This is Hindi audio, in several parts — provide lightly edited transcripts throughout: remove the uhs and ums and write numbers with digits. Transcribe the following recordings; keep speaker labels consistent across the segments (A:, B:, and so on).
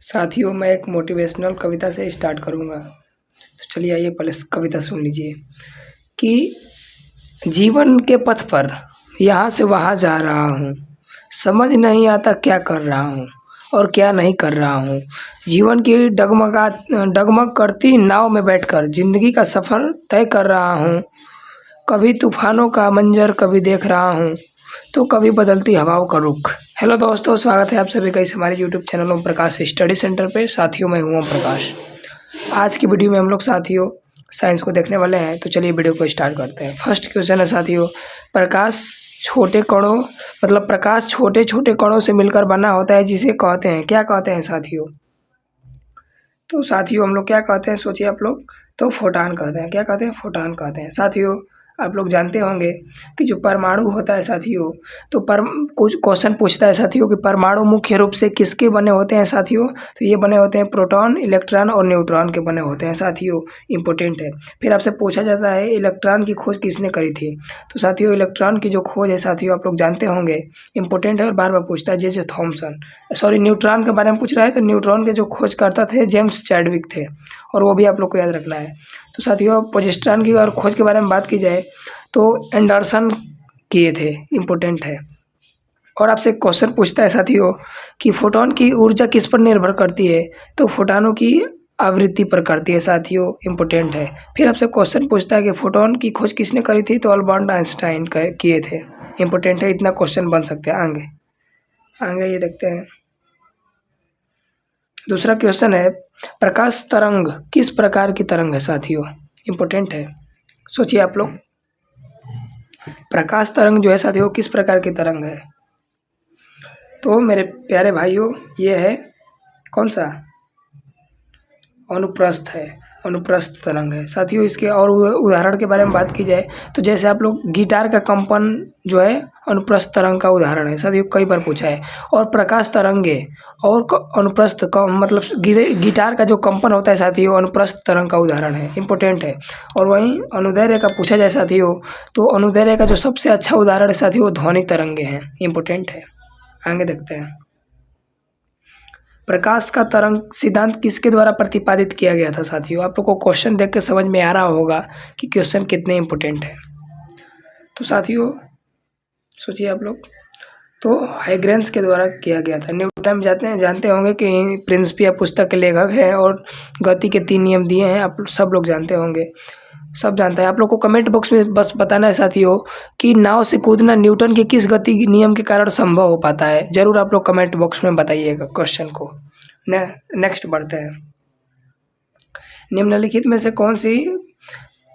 A: साथियों, मैं एक मोटिवेशनल कविता से स्टार्ट करूँगा। तो चलिए आइए पहले कविता सुन लीजिए कि जीवन के पथ पर यहाँ से वहाँ जा रहा हूँ, समझ नहीं आता क्या कर रहा हूँ और क्या नहीं कर रहा हूँ। जीवन की डगमग करती नाव में बैठकर ज़िंदगी का सफ़र तय कर रहा हूँ। कभी तूफ़ानों का मंज़र कभी देख रहा हूँ, तो कभी बदलती हवाओं का रुख। हेलो दोस्तों, स्वागत है आप सभी का इस हमारे YouTube channel Om Prakash study centre पे। साथियों, मैं हूँ ओम प्रकाश। आज की वीडियो में हम लोग साथियों साइंस को देखने वाले हैं। तो चलिए वीडियो को स्टार्ट करते हैं। फर्स्ट क्वेश्चन है साथियों, प्रकाश छोटे छोटे कणों से मिलकर बना होता है, जिसे कहते हैं, क्या कहते हैं साथियों? तो साथियों हम लोग क्या कहते हैं, सोचिए आप लोग। तो फोटान कहते हैं। क्या कहते हैं? फोटान कहते हैं। साथियों आप लोग जानते होंगे कि जो परमाणु होता है साथियों, तो कुछ क्वेश्चन पूछता है साथियों कि परमाणु मुख्य रूप से किसके बने होते हैं साथियों? तो ये बने होते हैं प्रोटॉन, इलेक्ट्रॉन और न्यूट्रॉन के बने होते हैं साथियों। इंपॉर्टेंट है। फिर आपसे पूछा जाता है इलेक्ट्रॉन की खोज किसने करी थी? तो साथियों इलेक्ट्रॉन की जो खोज है साथियों आप लोग जानते होंगे, इंपॉर्टेंट है और बार बार पूछता है। J Thomson. सॉरी, न्यूट्रॉन के बारे में पूछ रहा है, तो न्यूट्रॉन के जो खोजकर्ता थे जेम्स चैडविक थे, और वो भी आप लोग को याद रखना है। तो साथियों पोजिट्रॉन की अगर खोज के बारे में बात की जाए तो एंडरसन किए थे। इम्पोर्टेंट है। और आपसे क्वेश्चन पूछता है साथियों कि फोटोन की ऊर्जा किस पर निर्भर करती है? तो फोटोनों की आवृत्ति पर करती है साथियों। इम्पोर्टेंट है। फिर आपसे क्वेश्चन पूछता है कि फोटोन की खोज किसने करी थी? तो अल्बर्ट आइंस्टाइन किए थे। इम्पोर्टेंट है। इतना क्वेश्चन बन सकते हैं। आगे ये देखते हैं। दूसरा क्वेश्चन है, प्रकाश तरंग किस प्रकार की तरंग है साथियों? इम्पोर्टेंट है। सोचिए आप लोग, प्रकाश तरंग जो है साथियों किस प्रकार की तरंग है? तो मेरे प्यारे भाइयों, ये है कौन सा? अनुप्रस्थ है। अनुप्रस्थ तरंग है साथियों। इसके और उदाहरण के बारे में बात की जाए तो जैसे आप लोग गिटार का कंपन जो है अनुप्रस्थ तरंग का उदाहरण है साथियों, कई बार पूछा है। और प्रकाश तरंगे और अनुप्रस्थ का मतलब गिटार का जो कंपन होता है साथियों, अनुप्रस्थ तरंग का उदाहरण है। इंपॉर्टेंट है। और वहीं अनुदैर्घ्य का पूछा जाए साथियों, तो अनुदैर्घ्य का जो सबसे अच्छा उदाहरण है साथियों, ध्वनि तरंगे हैं। इंपॉर्टेंट है। आगे देखते हैं। प्रकाश का तरंग सिद्धांत किसके द्वारा प्रतिपादित किया गया था साथियों? आप लोग को क्वेश्चन देख के समझ में आ रहा होगा कि क्वेश्चन कितने इंपॉर्टेंट है। तो साथियों सोचिए आप लोग, तो हाइग्रेंस के द्वारा किया गया था। न्यूटन जानते होंगे कि प्रिंसिपिया पुस्तक के लेखक हैं और गति के 3 नियम दिए हैं। आप सब लोग जानते होंगे, सब जानता है। आप लोग को कमेंट बॉक्स में बस बताना है साथियों कि नाव से कूदना न्यूटन के किस गति नियम के कारण संभव हो पाता है। जरूर आप लोग कमेंट बॉक्स में बताइएगा क्वेश्चन को। नेक्स्ट बढ़ते हैं। निम्नलिखित में से कौन सी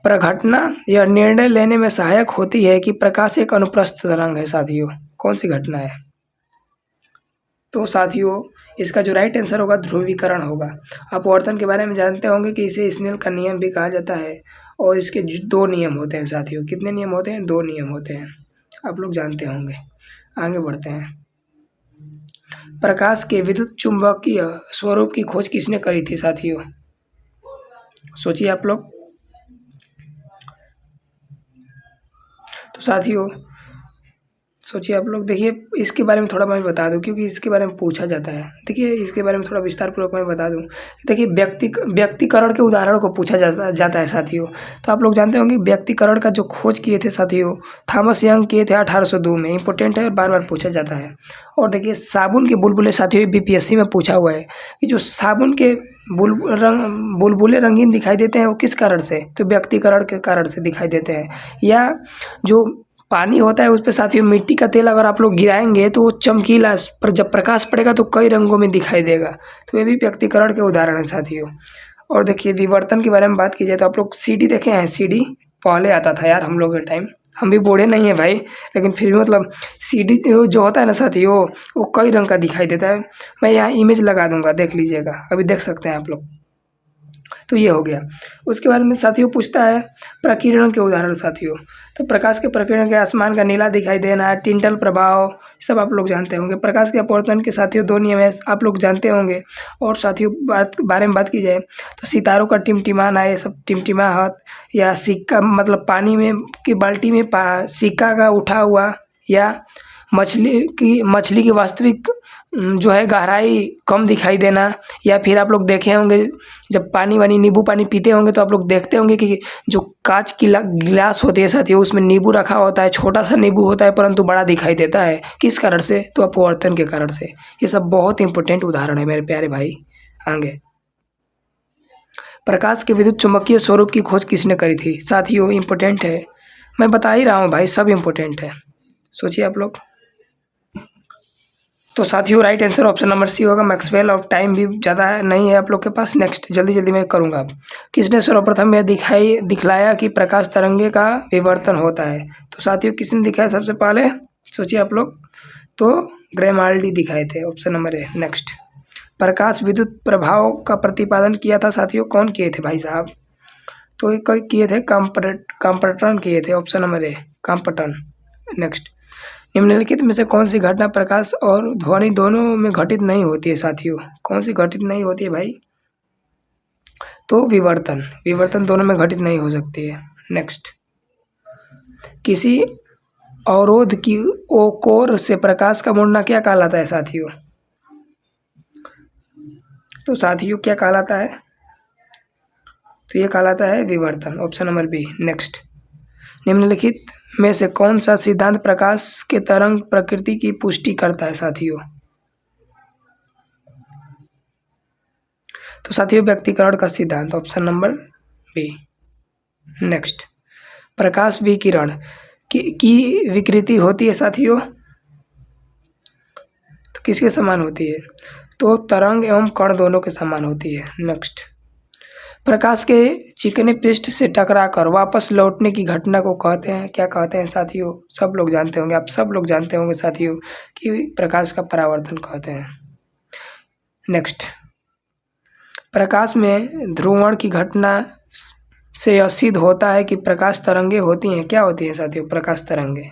A: प्रघटना या निर्णय लेने में सहायक होती है कि प्रकाश एक अनुप्रस्थ तरंग है साथियों? कौन सी घटना है? तो साथियों इसका जो राइट आंसर होगा ध्रुवीकरण होगा। अपवर्तन के बारे में जानते होंगे कि इसे स्नेल का नियम भी कहा जाता है, और इसके 2 नियम होते हैं साथियों। कितने नियम होते हैं? 2 नियम होते हैं। आप लोग जानते होंगे। आगे बढ़ते हैं। प्रकाश के विद्युत चुंबकीय स्वरूप की खोज किसने करी थी साथियों? सोचिए आप लोग। तो साथियों सोचिए आप लोग। देखिए इसके बारे में थोड़ा मैं बता दूं, क्योंकि इसके बारे में पूछा जाता है। देखिए इसके बारे में थोड़ा विस्तार पूर्वक मैं बता दूं। देखिए व्यक्तिकरण के उदाहरण को पूछा जाता है साथियों। तो आप लोग जानते होंगे व्यक्तिकरण का जो खोज किए थे साथियों, थॉमस यंग किए थे 1802 में। इंपॉर्टेंट है और बार बार पूछा जाता है। और देखिए साबुन के बुलबुले साथियों, बीपीएससी में पूछा हुआ है कि जो साबुन के बुलबुले रंगीन दिखाई देते हैं वो किस कारण से? तो व्यक्तिकरण के कारण से दिखाई देते हैं। या जो पानी होता है उस पे साथियों मिट्टी का तेल अगर आप लोग गिराएंगे तो वो चमकीला, पर जब प्रकाश पड़ेगा तो कई रंगों में दिखाई देगा। तो ये भी व्यक्तिकरण के उदाहरण है साथियों। और देखिए विवर्तन के बारे में बात की जाए तो आप लोग सीडी देखे हैं? सीडी पहले आता था यार हम लोग के टाइम। हम भी बूढ़े नहीं है भाई, लेकिन फिर भी मतलब सीडी जो होता है ना साथियों, वो कई रंग का दिखाई देता है। मैं यहाँ इमेज लगा दूंगा, देख लीजिएगा, अभी देख सकते हैं आप लोग। तो ये हो गया। उसके बारे में साथियों पूछता है प्रकीर्णन के उदाहरण साथियों। तो प्रकाश के प्रकीर्णन के आसमान का नीला दिखाई देना, टिंटल प्रभाव, सब आप लोग जानते होंगे। प्रकाश के अपवर्तन के साथियों 2 नियम है, आप लोग जानते होंगे। और साथियों बारे में बात की जाए तो सितारों का टिमटिमाना, ये सब टिमटिमाहट, या सिक्का मतलब पानी में की बाल्टी में सिक्का का उठा हुआ, या मछली की वास्तविक जो है गहराई कम दिखाई देना, या फिर आप लोग देखे होंगे जब पानी वानी नींबू पानी पीते होंगे तो आप लोग देखते होंगे कि जो कांच की गिलास होती है साथियों, उसमें नींबू रखा होता है, छोटा सा नींबू होता है परंतु बड़ा दिखाई देता है। किस कारण से? तो अपवर्तन के कारण से। ये सब बहुत इंपॉर्टेंट उदाहरण है मेरे प्यारे भाई। आगे, प्रकाश के विद्युत चुम्बकीय स्वरूप की खोज किसने करी थी? साथियों इम्पोर्टेंट है, मैं बता ही रहा हूँ भाई, सब इम्पोर्टेंट है, सोचिए आप लोग। तो साथियों right answer option number C होगा, मैक्सवेल। और टाइम भी ज़्यादा नहीं है आप लोग के पास। नेक्स्ट जल्दी जल्दी मैं करूँगा अब। किसने सर्वप्रथम यह दिखलाया कि प्रकाश तरंगे का विवर्तन होता है? तो साथियों किसने दिखाया सबसे पहले? सोचिए आप लोग। तो ग्रेमाल्डी दिखाए थे, ऑप्शन नंबर ए। नेक्स्ट, प्रकाश विद्युत प्रभाव का प्रतिपादन किया था साथियों, कौन किए थे भाई साहब? तो कोई किए थे, कॉम्पर्टन किए थे, ऑप्शन नंबर ए, कॉम्पर्टन। नेक्स्ट, निम्नलिखित में से कौन सी घटना प्रकाश और ध्वनि दोनों में घटित नहीं होती है साथियों? कौन सी घटित नहीं होती है भाई? तो विवर्तन दोनों में घटित नहीं हो सकती है। नेक्स्ट, किसी अवरोध की कोर से प्रकाश का मुड़ना क्या कहलाता है साथियों? तो साथियों क्या कहलाता है? तो ये कहलाता है विवर्तन, ऑप्शन नंबर बी। नेक्स्ट, निम्नलिखित में से कौन सा सिद्धांत प्रकाश के तरंग प्रकृति की पुष्टि करता है साथियों? तो साथियों व्यक्तीकरण का सिद्धांत, ऑप्शन नंबर बी। नेक्स्ट, प्रकाश विकिरण की विकृति होती है साथियों, तो किसके समान होती है? तो तरंग एवं कण दोनों के समान होती है। नेक्स्ट, प्रकाश के चिकने पृष्ठ से टकराकर वापस लौटने की घटना को कहते हैं, क्या कहते हैं साथियों? सब लोग जानते होंगे, आप सब लोग जानते होंगे साथियों कि प्रकाश का परावर्तन कहते हैं। नेक्स्ट, प्रकाश में ध्रुवण की घटना से यह सिद्ध होता है कि प्रकाश तरंगे होती हैं, क्या होती हैं साथियों? प्रकाश तरंगे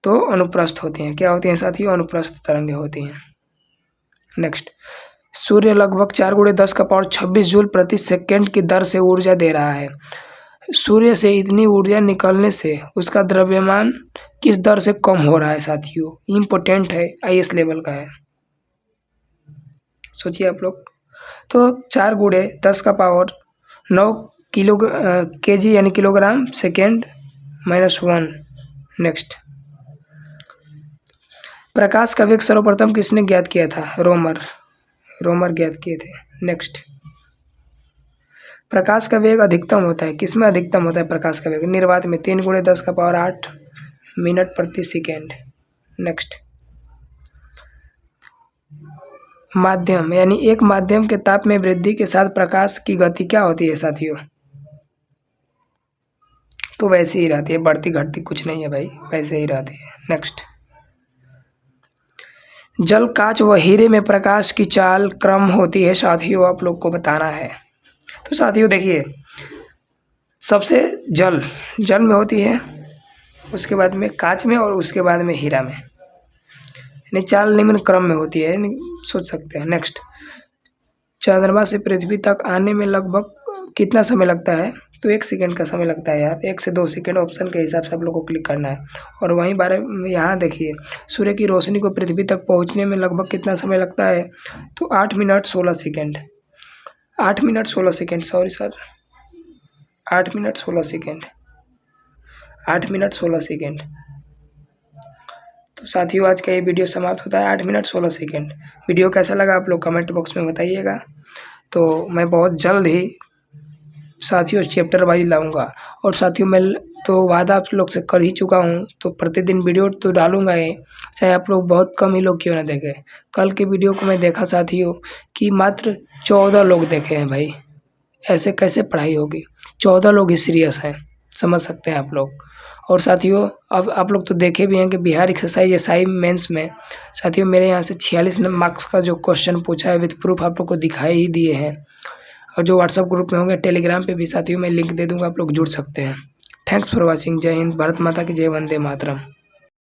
A: तो अनुप्रस्थ होती हैं, क्या होती हैं साथियों? अनुप्रस्थ तरंगे होती हैं। नेक्स्ट, सूर्य लगभग 4 × 10⁻26 जूल प्रति सेकेंड की दर से ऊर्जा दे रहा है। सूर्य से इतनी ऊर्जा निकलने से उसका द्रव्यमान किस दर से कम हो रहा है साथियों? इम्पोर्टेंट है, IAS लेवल का है, सोचिए आप लोग। तो 4 × 10⁻9 kg यानी किलोग्राम सेकेंड -1। नेक्स्ट, प्रकाश का वेग सर्वप्रथम किसने ज्ञात किया था? रोमर ज्ञात किए थे। नेक्स्ट, प्रकाश का वेग अधिकतम होता है, किसमें अधिकतम होता है प्रकाश का वेग? निर्वात में 3 × 10⁸ मिनट प्रति सेकेंड। नेक्स्ट, माध्यम यानी एक माध्यम के ताप में वृद्धि के साथ प्रकाश की गति क्या होती है साथियों? तो वैसे ही रहती है, बढ़ती घटती कुछ नहीं है भाई, वैसे ही रहती है। नेक्स्ट, जल, कांच व हीरे में प्रकाश की चाल क्रम होती है साथियों, आप लोग को बताना है। तो साथियों देखिए, सबसे जल में होती है, उसके बाद में कांच में, और उसके बाद में हीरा में, यानी चाल निम्न क्रम में होती है, सोच सकते हैं। नेक्स्ट, चंद्रमा से पृथ्वी तक आने में लगभग कितना समय लगता है? तो 1 सेकेंड का समय लगता है यार, 1 से 2 सेकेंड, ऑप्शन के हिसाब से आप लोग को क्लिक करना है। और वहीं बारे में यहाँ देखिए, सूर्य की रोशनी को पृथ्वी तक पहुँचने में लगभग कितना समय लगता है? तो 8 minute 16 second, 8 minute 16 second, sorry sir, 8 minute 16 second, 8 minute 16 second. तो साथियों आज का ये वीडियो समाप्त होता है, 8 मिनट 16 सेकेंड। वीडियो कैसा लगा आप लोग कमेंट बॉक्स में बताइएगा। तो मैं बहुत जल्द ही साथियों चैप्टर वाइज लाऊंगा, और साथियों मैं तो वादा आप लोग से कर ही चुका हूँ, तो प्रतिदिन वीडियो तो डालूंगा ही, चाहे आप लोग बहुत कम ही लोग क्यों ना देखें। कल के वीडियो को मैं देखा साथियों कि मात्र 14 लोग देखे हैं भाई, ऐसे कैसे पढ़ाई होगी? 14 लोग ही सीरियस हैं, समझ सकते हैं आप लोग। और साथियों अब आप लोग तो देखे भी हैं कि बिहार एक्सरसाइज SI मेंस में साथियों मेरे यहाँ से 46 मार्क्स का जो क्वेश्चन पूछा है विथ प्रूफ आप लोग को दिखाई ही दिए हैं। और जो व्हाट्सएप ग्रुप में होंगे, टेलीग्राम पे भी साथियों मैं लिंक दे दूँगा, आप लोग जुड़ सकते हैं। Thanks for watching. जय हिंद, भारत माता की जय, वंदे मातरम।